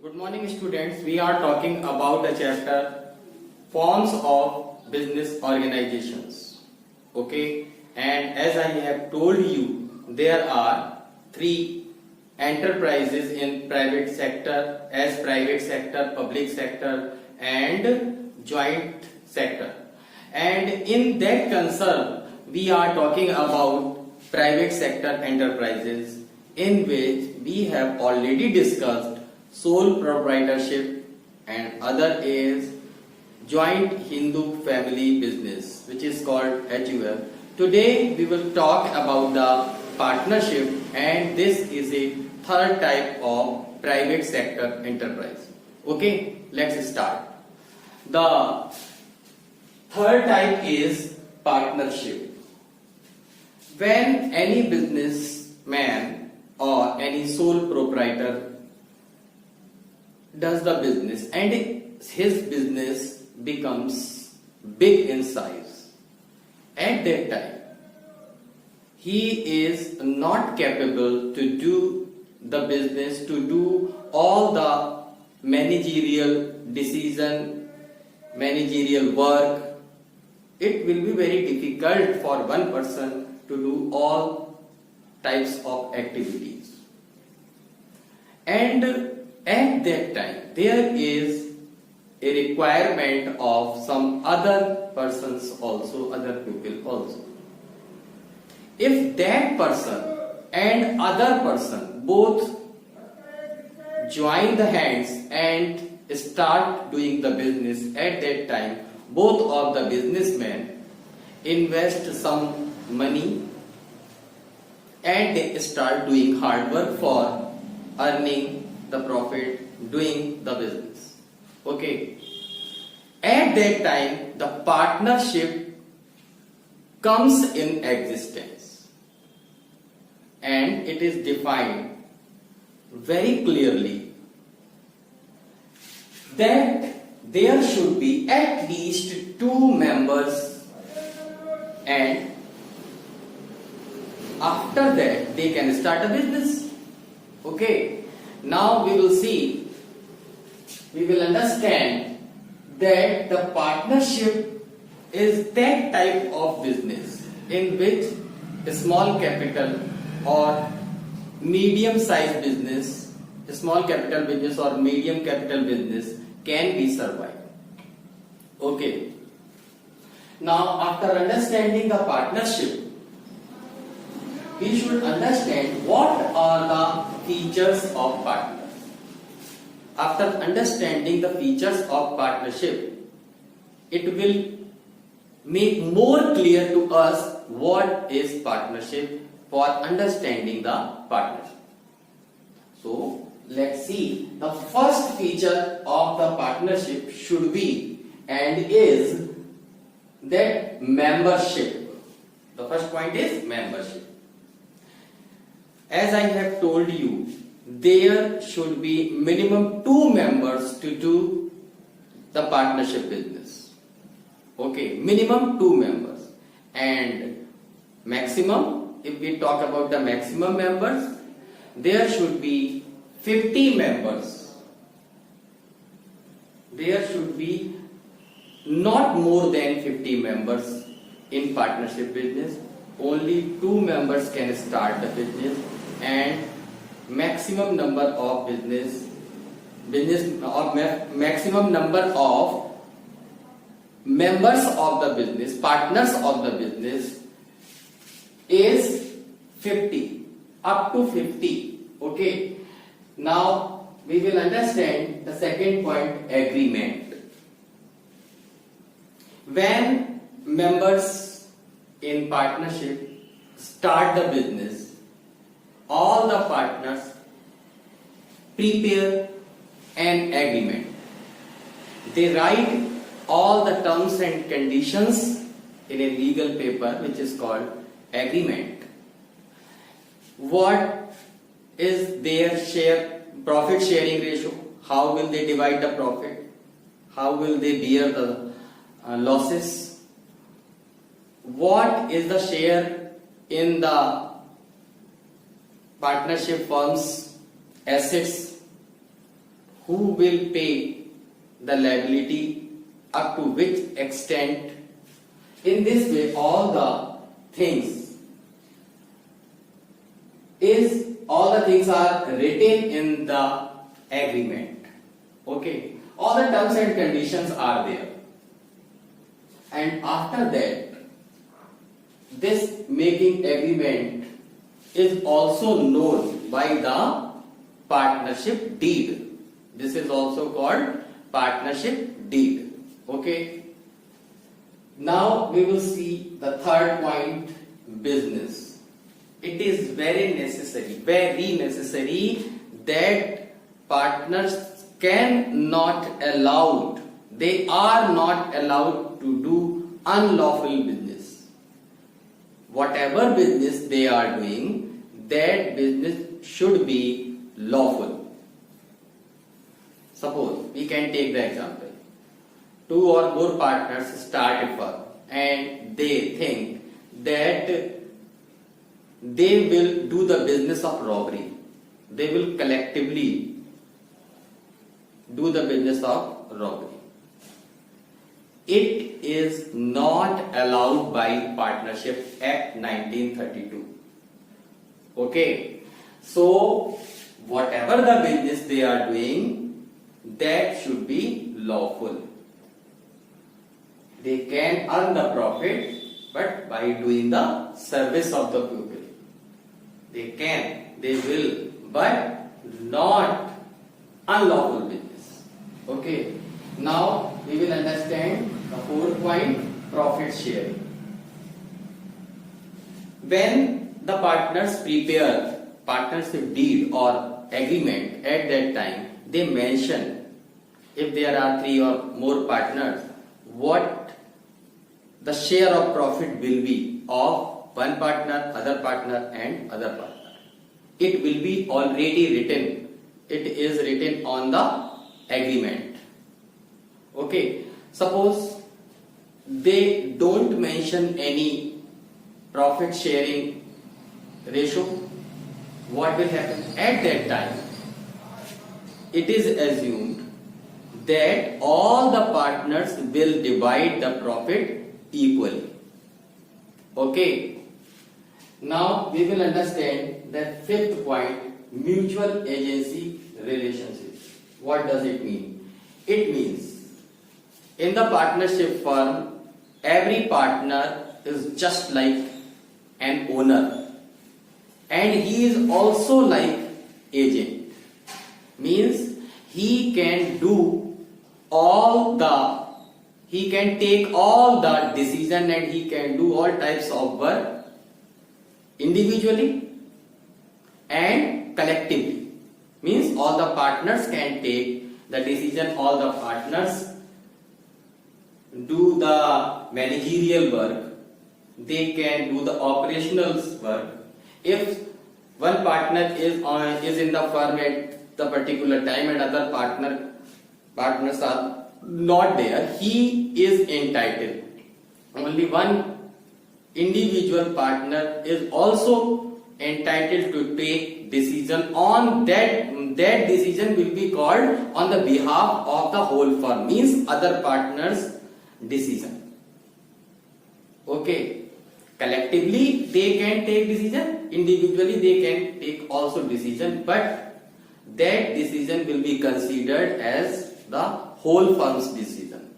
Good morning students, we are talking about the chapter forms of business organizations. Okay, and as I have told you, there are three enterprises in private sector as private sector, public sector and joint sector. And in that concern, we are talking about private sector enterprises in which we have already discussed sole proprietorship and other is joint Hindu family business, which is called HUF. Today we will talk about the partnership, and this is a third type of private sector enterprise. Okay, let's start. The third type is partnership. When any businessman or any sole proprietor does the business and his business becomes big in size, at that time he is not capable to do the business, to do all the managerial decision, managerial work. It will be very difficult for one person to do all types of activities, and at that time there is a requirement of some other persons also, other people also. If that person and other person both join the hands and start doing the business, at that time both of the businessmen invest some money and they start doing hard work for earning the profit, doing the business. Okay, at that time the partnership comes in existence, and it is defined very clearly that there should be at least 2 members, and after that they can start a business. Okay, now we will see, we will understand that the partnership is that type of business in which a small capital or medium sized business, a small capital business or medium capital business can be survived. Okay, now after understanding the partnership, we should understand what are the features of partners. After understanding the features of partnership, it will make more clear to us what is partnership for understanding the partnership. So let's see, the first feature of the partnership should be and is that membership. The first point is membership. As I have told you, there should be minimum 2 members to do the partnership business. Okay, minimum 2 members, and maximum, if we talk about the maximum members, there should be 50 members. There should be not more than 50 members in partnership business. Only 2 members can start the business, and maximum number of maximum number of members of the business, partners of the business is 50, up to 50. Okay, now we will understand the second point, agreement. When members in partnership start the business, all the partners prepare an agreement. They write all the terms and conditions in a legal paper which is called agreement. What is their share, profit sharing ratio? How will they divide the profit? How will they bear the losses? What is the share in the partnership firm's assets? who will pay the liability, up to which extent. In this way, all the things are written in the agreement. Okay, all the terms and conditions are there, and after that, this making agreement is also known by the partnership deed. This is also called partnership deed. Okay. Now we will see the third point, business. It is very necessary that partners they are not allowed to do unlawful business. Whatever business they are doing, that business should be lawful. Suppose we can take the example, 2 or more partners start a firm and they think that they will do the business of robbery. They will collectively do the business of robbery. It is not allowed by Partnership Act 1932. Okay. So, whatever the business they are doing, that should be lawful. They can earn the profit, but by doing the service of the people. They will, but not unlawful business. Okay. Now we will understand the fourth point, profit sharing. When the partners prepare partnership deed or agreement, at that time they mention, if there are 3 or more partners, what the share of profit will be of one partner, other partner and other partner. It will be already written. It is written on the agreement. Okay. Suppose they don't mention any profit sharing ratio. What will happen? At that time, it is assumed that all the partners will divide the profit equally. Okay. Now we will understand the fifth point, mutual agency relationship. What does it mean? It means in the partnership firm, every partner is just like an owner, and he is also like agent. Means he can take all the decision and he can do all types of work individually and collectively. Means all the partners can take the decision, all the partners do the managerial work, they can do the operational work. If one partner is in the firm at the particular time and other partners are not there, he is entitled. Only one individual partner is also entitled to take decision on that. That decision will be called on the behalf of the whole firm, means other partners' decision. Okay. Collectively they can take decision, individually they can take also decision, but that decision will be considered as the whole firm's decision.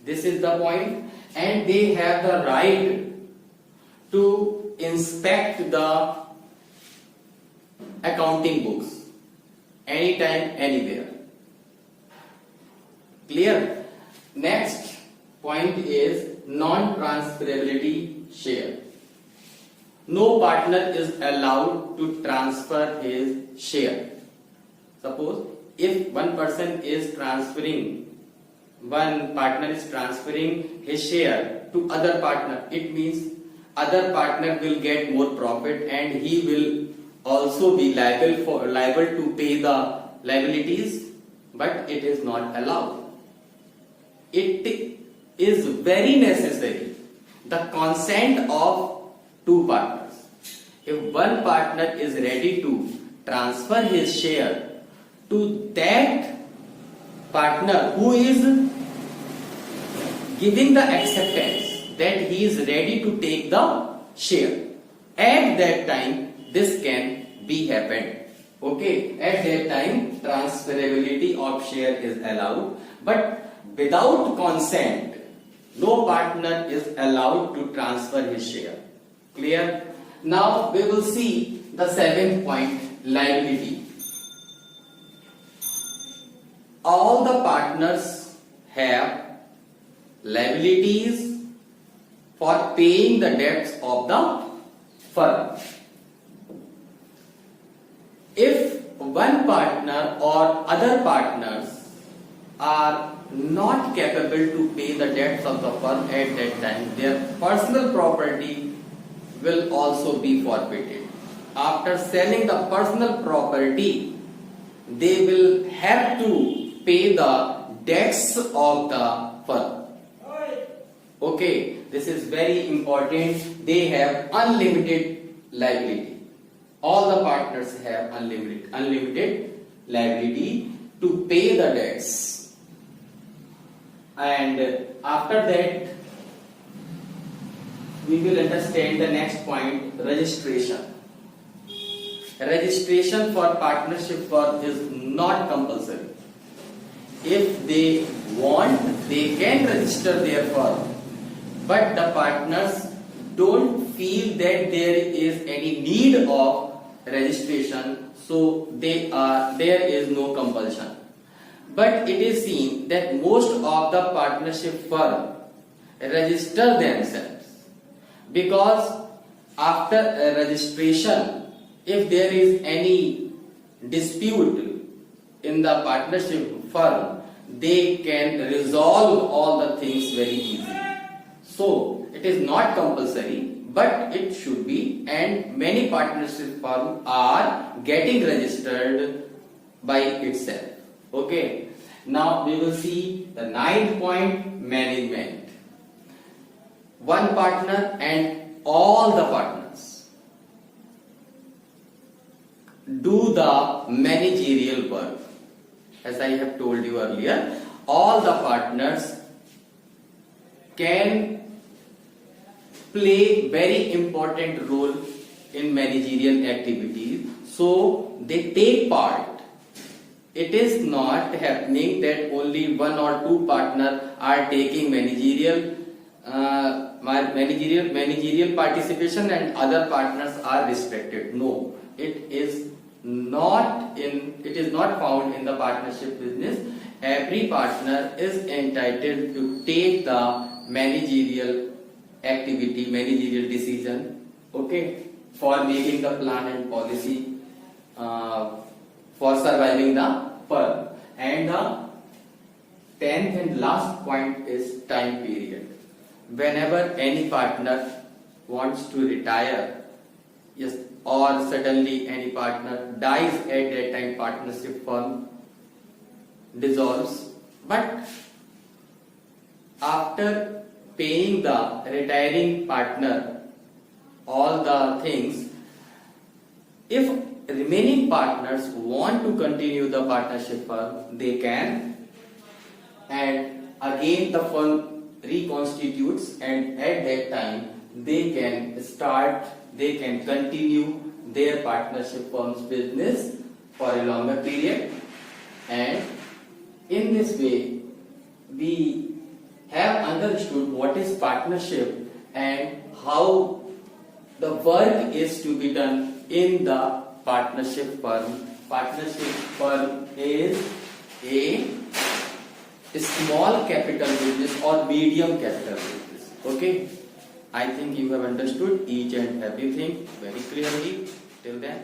This is the point, and they have the right to inspect the accounting books anytime, anywhere. Clear? Next point is non-transferability share. No partner is allowed to transfer his share. Suppose if one partner is transferring his share to other partner, it means other partner will get more profit and he will also be liable to pay the liabilities, but it is not allowed. It is very necessary the consent of two partners. If one partner is ready to transfer his share to that partner who is giving the acceptance that he is ready to take the share. At that time, this can be happened. Okay, at that time, transferability of share is allowed, but without consent, no partner is allowed to transfer his share. Clear? Now we will see the 7th point, liability. All the partners have liabilities for paying the debts of the firm. If one partner or other partners are not capable to pay the debts of the firm at that time, their personal property will also be forfeited. After selling the personal property, they will have to pay the debts of the firm. Okay, this is very important. They have unlimited liability. All the partners have unlimited liability to pay the debts. And after that, we will understand the next point, registration. Registration for partnership firm is not compulsory. If they want, they can register their firm, but the partners don't feel that there is any need of registration, so there is no compulsion. But it is seen that most of the partnership firm register themselves, because after a registration, if there is any dispute in the partnership firm, they can resolve all the things very easily. So it is not compulsory, but it should be, and many partnership firms are getting registered by itself. Okay, now we will see the 9th point, management. One partner and all the partners do the managerial work. As I have told you earlier, all the partners can play very important role in managerial activities, so they take part. It is not happening that only one or two partners are taking managerial participation and other partners are restricted. No, it is not found in the partnership business. Every partner is entitled to take the managerial activity, managerial decision, okay, for making the plan and policy, for surviving the firm. And the 10th and last point is time period. Whenever any partner wants to retire, yes, or suddenly any partner dies, at that time partnership firm dissolves. But after paying the retiring partner all the things, if remaining partners want to continue the partnership firm, they can, and again the firm reconstitutes, and at that time they can continue their partnership firm's business for a longer period. And in this way we have understood what is partnership and how the work is to be done in the partnership firm. Partnership firm is a small capital business or medium capital business. Okay, I think you have understood each and everything very clearly till then.